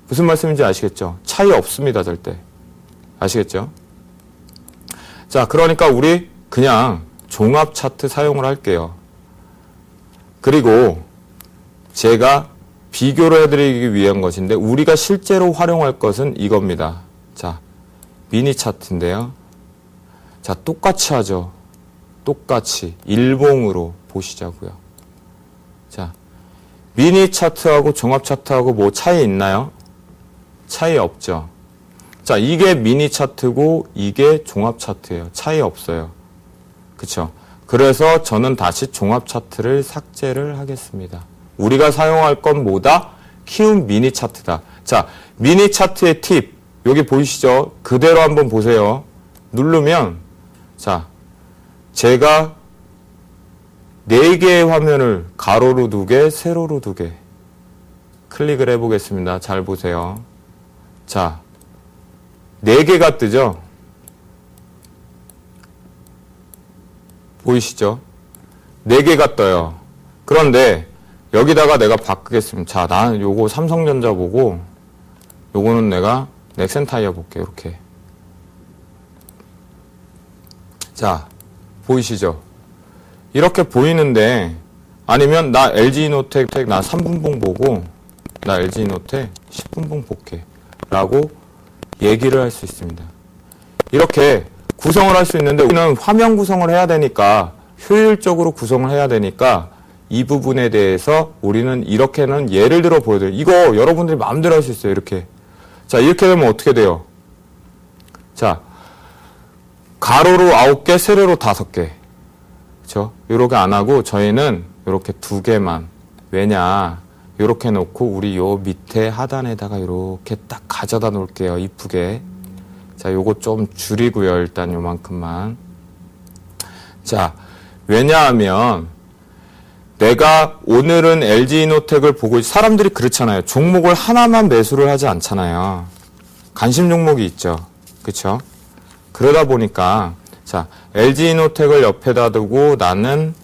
무슨 말씀인지 아시겠죠? 차이 없습니다, 절대. 아시겠죠? 자, 그러니까 우리 그냥 종합 차트 사용을 할게요. 그리고 제가 비교를 해드리기 위한 것인데, 우리가 실제로 활용할 것은 이겁니다. 자, 미니 차트인데요. 자, 똑같이 하죠. 똑같이 일봉으로 보시자고요. 자, 미니 차트하고 종합 차트하고 뭐 차이 있나요? 차이 없죠. 자, 이게 미니 차트고 이게 종합 차트예요. 차이 없어요. 그쵸? 그래서 저는 다시 종합 차트를 삭제를 하겠습니다. 우리가 사용할 건 뭐다? 키움 미니 차트다. 자, 미니 차트의 팁. 여기 보이시죠? 그대로 한번 보세요. 누르면, 자, 제가 4개의 화면을 가로로 2개, 세로로 2개 클릭을 해보겠습니다. 잘 보세요. 자, 4개가 뜨죠? 보이시죠? 4개가 떠요. 그런데 여기다가 내가 바꾸겠습니다. 자, 나는 요거 삼성전자 보고 요거는 내가 넥센타이어 볼게요. 이렇게. 자, 보이시죠? 이렇게 보이는데 아니면 나 LG노텍 나 3분봉 보고 나 LG노텍 10분봉 볼게 라고 얘기를 할 수 있습니다. 이렇게 구성을 할 수 있는데 우리는 화면 구성을 해야 되니까 효율적으로 구성을 해야 되니까 이 부분에 대해서 우리는 이렇게는 예를 들어 보여드려요. 이거 여러분들이 마음대로 할 수 있어요. 이렇게. 자, 이렇게 되면 어떻게 돼요? 자, 가로로 9개, 세로로 5개. 그렇죠? 이렇게 안 하고 저희는 이렇게 2개만. 왜냐? 이렇게 놓고 우리 요 밑에 하단에다가 이렇게 딱 가져다 놓을게요. 이쁘게. 자, 요거 좀 줄이고요. 일단 요만큼만. 자, 왜냐하면 내가 오늘은 LG이노텍을 보고 사람들이 그렇잖아요. 종목을 하나만 매수를 하지 않잖아요. 관심 종목이 있죠. 그렇죠? 그러다 보니까 자, LG이노텍을 옆에다 두고 나는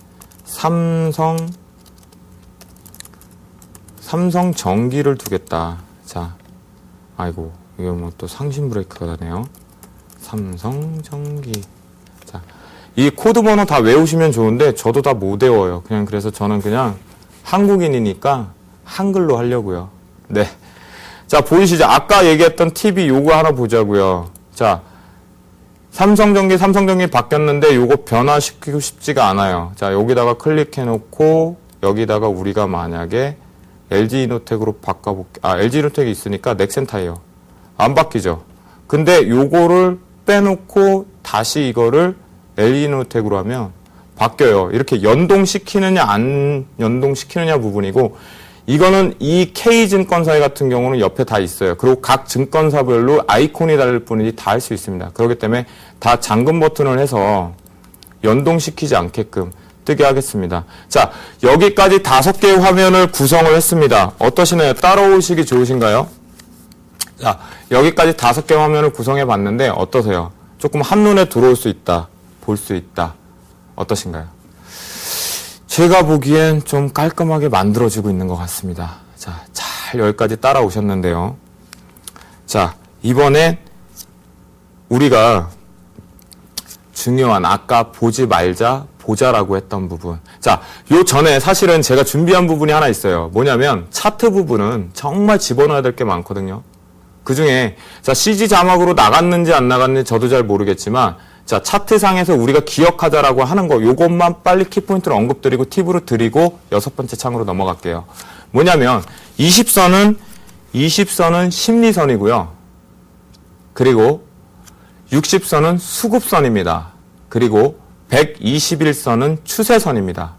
삼성전기를 두겠다. 자, 아이고, 이거 뭐 또 상심 브레이크가 나네요. 삼성전기. 자, 이 코드 번호 다 외우시면 좋은데 저도 다 못 외워요. 그래서 저는 그냥 한국인이니까 한글로 하려고요. 네. 자, 보이시죠? 아까 얘기했던 팁이 요거 하나 보자고요. 자, 삼성전기 바뀌었는데 요거 변화시키고 싶지가 않아요. 자, 여기다가 클릭해 놓고 여기다가 우리가 만약에 LG이노텍으로 바꿔볼게. LG이노텍이 있으니까 넥센타이어. 안 바뀌죠? 근데 요거를 빼놓고 다시 이거를 LG이노텍으로 하면 바뀌어요. 이렇게 연동시키느냐 안 연동시키느냐 부분이고 이거는 이 K증권사 같은 경우는 옆에 다 있어요. 그리고 각 증권사별로 아이콘이 다를 뿐이지 다 할 수 있습니다. 그렇기 때문에 다 잠금 버튼을 해서 연동시키지 않게끔 뜨게 하겠습니다. 자, 여기까지 5개의 화면을 구성을 했습니다. 어떠시나요? 따라오시기 좋으신가요? 자, 여기까지 5개 화면을 구성해 봤는데 어떠세요? 조금 한눈에 들어올 수 있다. 볼 수 있다. 어떠신가요? 제가 보기엔 좀 깔끔하게 만들어지고 있는 것 같습니다. 자, 잘 여기까지 따라오셨는데요. 자, 이번엔 우리가 중요한 아까 보지 말자, 보자라고 했던 부분. 자, 요 전에 사실은 제가 준비한 부분이 하나 있어요. 뭐냐면 차트 부분은 정말 집어넣어야 될 게 많거든요. 그 중에 자, CG 자막으로 나갔는지 안 나갔는지 저도 잘 모르겠지만 자, 차트상에서 우리가 기억하자라고 하는 거 요것만 빨리 키포인트를 언급드리고 팁으로 드리고 6번째 창으로 넘어갈게요. 뭐냐면 20선은 심리선이고요. 그리고 60선은 수급선입니다. 그리고 121선은 추세선입니다.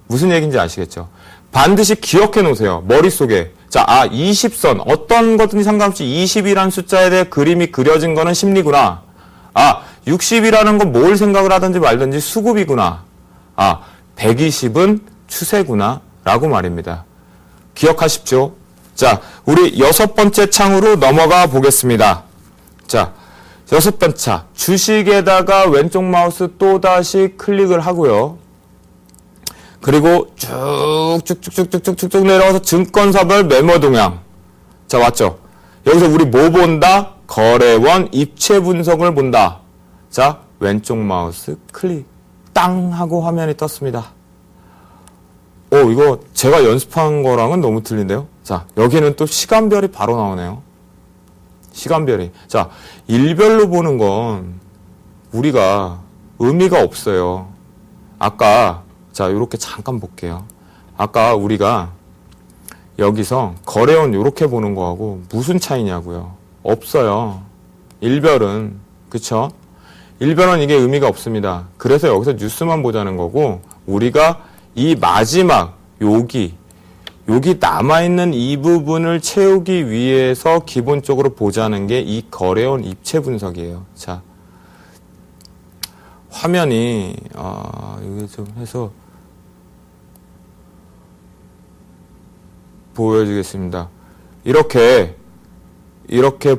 무슨 얘기인지 아시겠죠? 반드시 기억해 놓으세요. 머릿속에. 자, 20선. 어떤 거든지 상관없이 20이라는 숫자에 대해 그림이 그려진 거는 심리구나. 60이라는 건 뭘 생각을 하든지 말든지 수급이구나. 120은 추세구나. 라고 말입니다. 기억하십시오. 자, 우리 6번째 창으로 넘어가 보겠습니다. 자, 6번째. 주식에다가 왼쪽 마우스 또다시 클릭을 하고요. 그리고 쭉쭉쭉쭉쭉쭉 내려가서 증권사별 매매 동향. 자, 왔죠? 여기서 우리 뭐 본다? 거래원 입체 분석을 본다. 자, 왼쪽 마우스 클릭. 땅 하고 화면이 떴습니다. 이거 제가 연습한 거랑은 너무 틀린데요? 자, 여기는 또 시간별이 바로 나오네요. 시간별이. 자, 일별로 보는 건 우리가 의미가 없어요. 아까, 자, 요렇게 잠깐 볼게요. 아까 우리가 여기서 거래원 이렇게 보는 거하고 무슨 차이냐고요. 없어요. 일별은. 그쵸? 일별은 이게 의미가 없습니다. 그래서 여기서 뉴스만 보자는 거고, 우리가 이 마지막 여기 남아있는 이 부분을 채우기 위해서 기본적으로 보자는 게 이 거래원 입체 분석이에요. 자, 화면이 이거 좀 해서 보여주겠습니다. 이렇게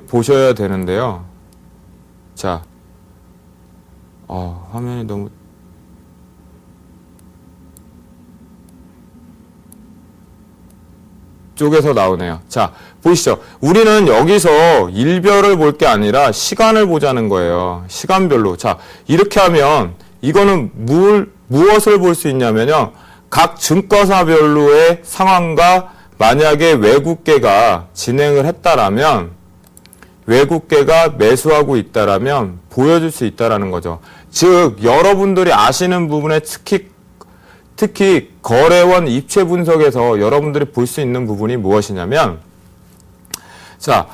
보셔야 되는데요. 자, 화면이 너무 쪽에서 나오네요. 자, 보이시죠? 우리는 여기서 일별을 볼 게 아니라 시간을 보자는 거예요. 시간별로. 자, 이렇게 하면 이거는 무엇을 볼 수 있냐면요. 각 증권사별로의 상황과 만약에 외국계가 진행을 했다라면, 외국계가 매수하고 있다라면 보여줄 수 있다라는 거죠. 즉, 여러분들이 아시는 부분에 특히 거래원 입체 분석에서 여러분들이 볼 수 있는 부분이 무엇이냐면, 자,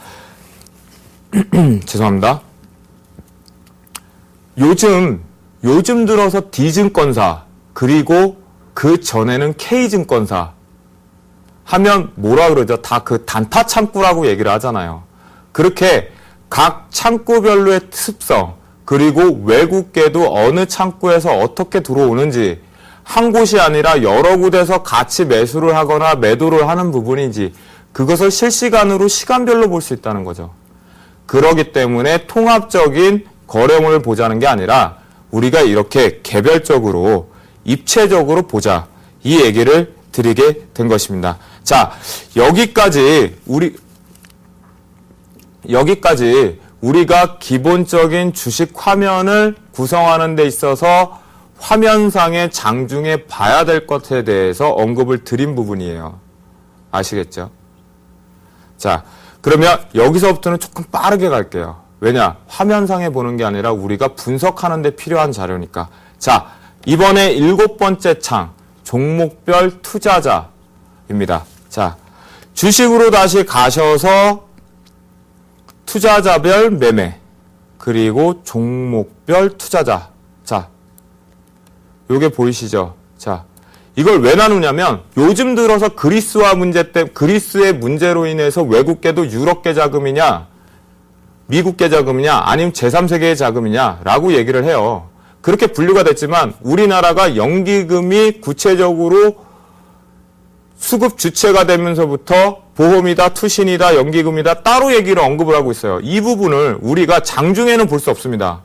죄송합니다. 요즘 들어서 D증권사, 그리고 그 전에는 K증권사 하면 뭐라 그러죠? 다 그 단타 창구라고 얘기를 하잖아요. 그렇게 각 창구별로의 특성, 그리고 외국계도 어느 창구에서 어떻게 들어오는지, 한 곳이 아니라 여러 곳에서 같이 매수를 하거나 매도를 하는 부분인지, 그것을 실시간으로 시간별로 볼 수 있다는 거죠. 그러기 때문에 통합적인 거래원을 보자는 게 아니라 우리가 이렇게 개별적으로 입체적으로 보자, 이 얘기를 드리게 된 것입니다. 자, 여기까지 우리가 기본적인 주식 화면을 구성하는 데 있어서 화면상의 장중에 봐야 될 것에 대해서 언급을 드린 부분이에요. 아시겠죠? 자, 그러면 여기서부터는 조금 빠르게 갈게요. 왜냐? 화면상에 보는 게 아니라 우리가 분석하는 데 필요한 자료니까. 자, 이번에 7번째 창, 종목별 투자자입니다. 자, 주식으로 다시 가셔서 투자자별 매매, 그리고 종목별 투자자. 자, 요게 보이시죠? 자, 이걸 왜 나누냐면 요즘 들어서 그리스의 문제로 인해서 외국계도 유럽계 자금이냐, 미국계 자금이냐, 아니면 제3세계의 자금이냐라고 얘기를 해요. 그렇게 분류가 됐지만 우리나라가 연기금이 구체적으로 수급 주체가 되면서부터 보험이다, 투신이다, 연기금이다 따로 얘기를 언급을 하고 있어요. 이 부분을 우리가 장중에는 볼 수 없습니다.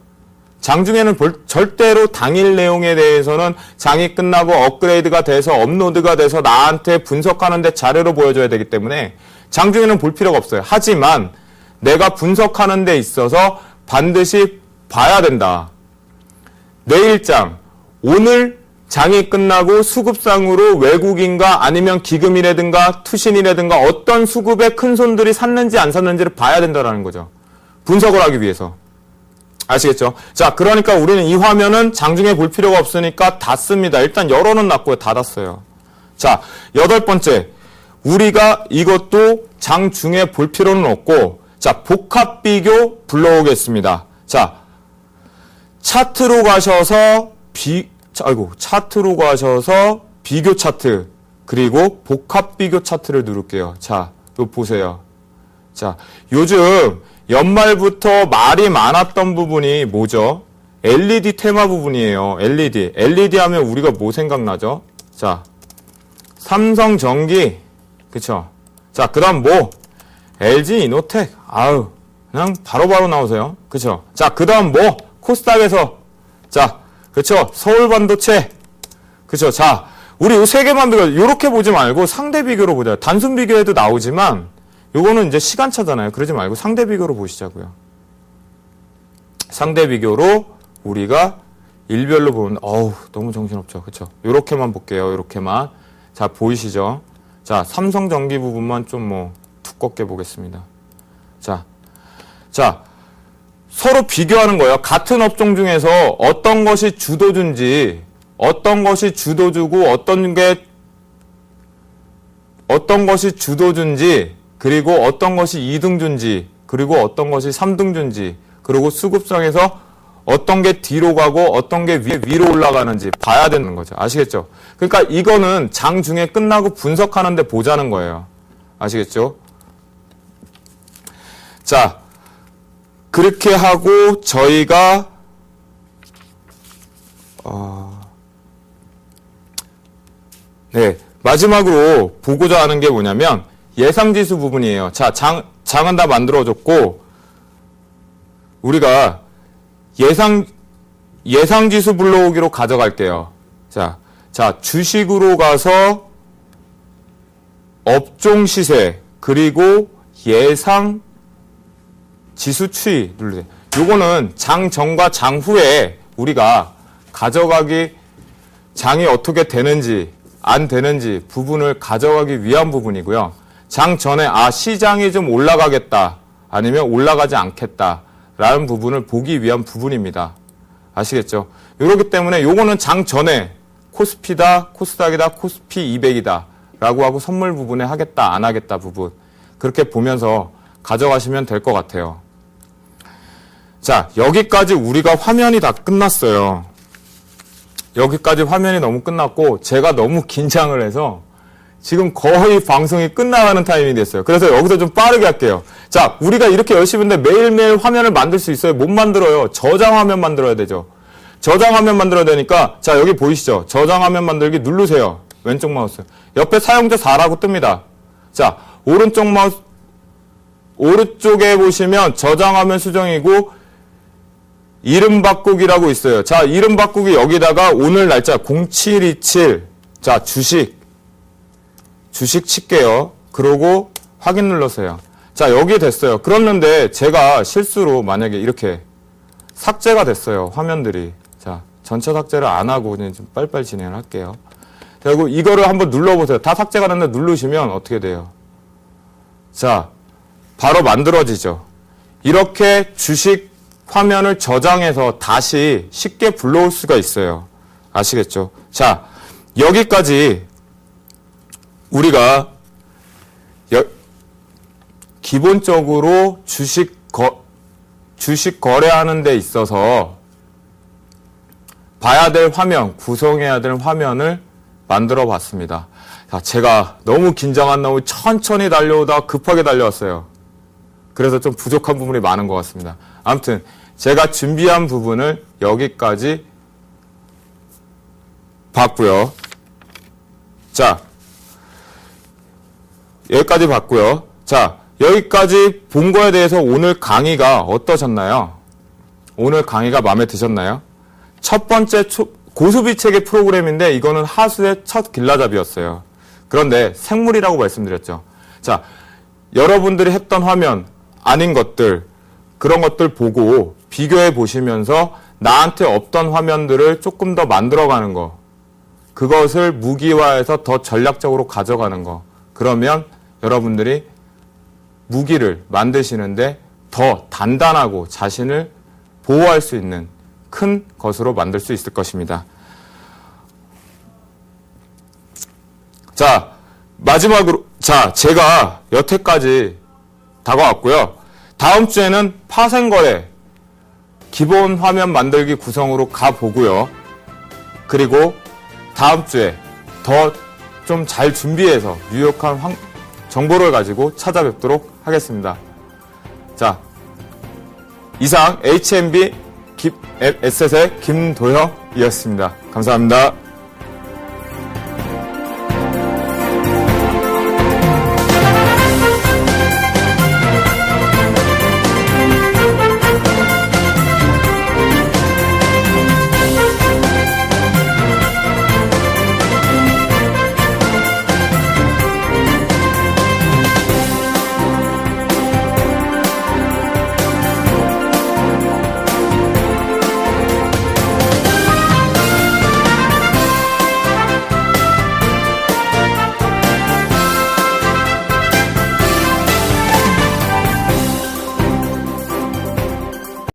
장중에는 절대로 당일 내용에 대해서는 장이 끝나고 업그레이드가 돼서 업로드가 돼서 나한테 분석하는데 자료로 보여줘야 되기 때문에 장중에는 볼 필요가 없어요. 하지만 내가 분석하는 데 있어서 반드시 봐야 된다. 내일장, 오늘 장이 끝나고 수급상으로 외국인가 아니면 기금이라든가 투신이라든가 어떤 수급의 큰 손들이 샀는지 안 샀는지를 봐야 된다는 거죠. 분석을 하기 위해서. 아시겠죠? 자, 그러니까 우리는 이 화면은 장중에 볼 필요가 없으니까 닫습니다. 일단 열어는 놨고요. 닫았어요. 자, 8번째. 우리가 이것도 장중에 볼 필요는 없고, 자, 복합 비교 불러오겠습니다. 자, 차트로 가셔서 비교 차트, 그리고 복합 비교 차트를 누를게요. 자, 이거 보세요. 자, 요즘 연말부터 말이 많았던 부분이 뭐죠? LED 테마 부분이에요. LED 하면 우리가 뭐 생각나죠? 자, 삼성전기, 그쵸? 자, 그 다음 뭐? LG 이노텍, 그냥 바로바로 나오세요. 그쵸? 자, 그 다음 뭐? 코스닥에서, 자, 그쵸? 서울반도체, 그쵸? 자, 우리 이 세 개만 요렇게 보지 말고 상대 비교로 보자. 단순 비교해도 나오지만, 요거는 이제 시간차잖아요. 그러지 말고 상대 비교로 보시자고요. 상대 비교로 우리가 일별로 보면 너무 정신없죠. 그쵸? 요렇게만 볼게요. 요렇게만. 자, 보이시죠? 자, 삼성전기 부분만 좀 뭐 두껍게 보겠습니다. 자, 서로 비교하는 거예요. 같은 업종 중에서 어떤 것이 주도주인지, 어떤 것이 주도주고 어떤 게 어떤 것이 주도주인지, 그리고 어떤 것이 2등주인지, 그리고 어떤 것이 3등주인지, 그리고 수급상에서 어떤 게 뒤로 가고 어떤 게 위로 올라가는지 봐야 되는 거죠. 아시겠죠? 그러니까 이거는 장중에 끝나고 분석하는데 보자는 거예요. 아시겠죠? 자, 그렇게 하고 저희가 네, 마지막으로 보고자 하는 게 뭐냐면 예상지수 부분이에요. 자, 장은 다 만들어줬고 우리가 예상지수 불러오기로 가져갈게요. 자, 주식으로 가서 업종 시세 그리고 예상 지수 추이 누르세요. 요거는 장 전과 장 후에 우리가 가져가기 장이 어떻게 되는지 안 되는지 부분을 가져가기 위한 부분이고요. 장 전에 시장이 좀 올라가겠다 아니면 올라가지 않겠다 라는 부분을 보기 위한 부분입니다. 아시겠죠? 이렇기 때문에 요거는 장 전에 코스피다, 코스닥이다, 코스피 200이다 라고 하고 선물 부분에 하겠다, 안 하겠다 부분 그렇게 보면서 가져가시면 될 것 같아요. 자, 여기까지 우리가 화면이 다 끝났어요. 여기까지 화면이 너무 끝났고 제가 너무 긴장을 해서 지금 거의 방송이 끝나가는 타이밍이 됐어요. 그래서 여기서 좀 빠르게 할게요. 자, 우리가 이렇게 열심히 했는데 매일매일 화면을 만들 수 있어요? 못 만들어요. 저장화면 만들어야 되죠. 저장화면 만들어야 되니까 자, 여기 보이시죠? 저장화면 만들기 누르세요. 왼쪽 마우스. 옆에 사용자 4라고 뜹니다. 자, 오른쪽 마우스 오른쪽에 보시면 저장화면 수정이고 이름 바꾸기라고 있어요. 자, 이름 바꾸기 여기다가 오늘 날짜 0727 자, 주식 칠게요. 그러고 확인 눌러서요. 자, 여기 됐어요. 그랬는데 제가 실수로 만약에 이렇게 삭제가 됐어요. 화면들이. 자, 전체 삭제를 안 하고 그냥 좀 빨리빨리 진행을 할게요. 그리고 이거를 한번 눌러보세요. 다 삭제가 됐는데 누르시면 어떻게 돼요? 자, 바로 만들어지죠. 이렇게 주식 화면을 저장해서 다시 쉽게 불러올 수가 있어요. 아시겠죠? 자, 여기까지 우리가 기본적으로 주식 거래하는 데 있어서 봐야 될 화면, 구성해야 될 화면을 만들어 봤습니다. 자, 제가 너무 긴장 안 나오고 천천히 달려오다 급하게 달려왔어요. 그래서 좀 부족한 부분이 많은 것 같습니다. 아무튼 제가 준비한 부분을 여기까지 봤고요. 자, 여기까지 봤고요. 자, 여기까지 본 거에 대해서 오늘 강의가 어떠셨나요? 오늘 강의가 마음에 드셨나요? 첫 번째 고수비 체계 프로그램인데 이거는 하수의 첫 길라잡이였어요. 그런데 생물이라고 말씀드렸죠. 자, 여러분들이 했던 화면 아닌 것들 그런 것들 보고 비교해 보시면서 나한테 없던 화면들을 조금 더 만들어가는 거 그것을 무기화해서 더 전략적으로 가져가는 거 그러면 여러분들이 무기를 만드시는데 더 단단하고 자신을 보호할 수 있는 큰 것으로 만들 수 있을 것입니다. 자, 마지막으로 제가 여태까지 다가왔고요. 다음 주에는 파생거래 기본 화면 만들기 구성으로 가보고요. 그리고 다음 주에 더 좀 잘 준비해서 유력한 정보를 가지고 찾아뵙도록 하겠습니다. 자, 이상 HMB 에셋의 김도형이었습니다. 감사합니다.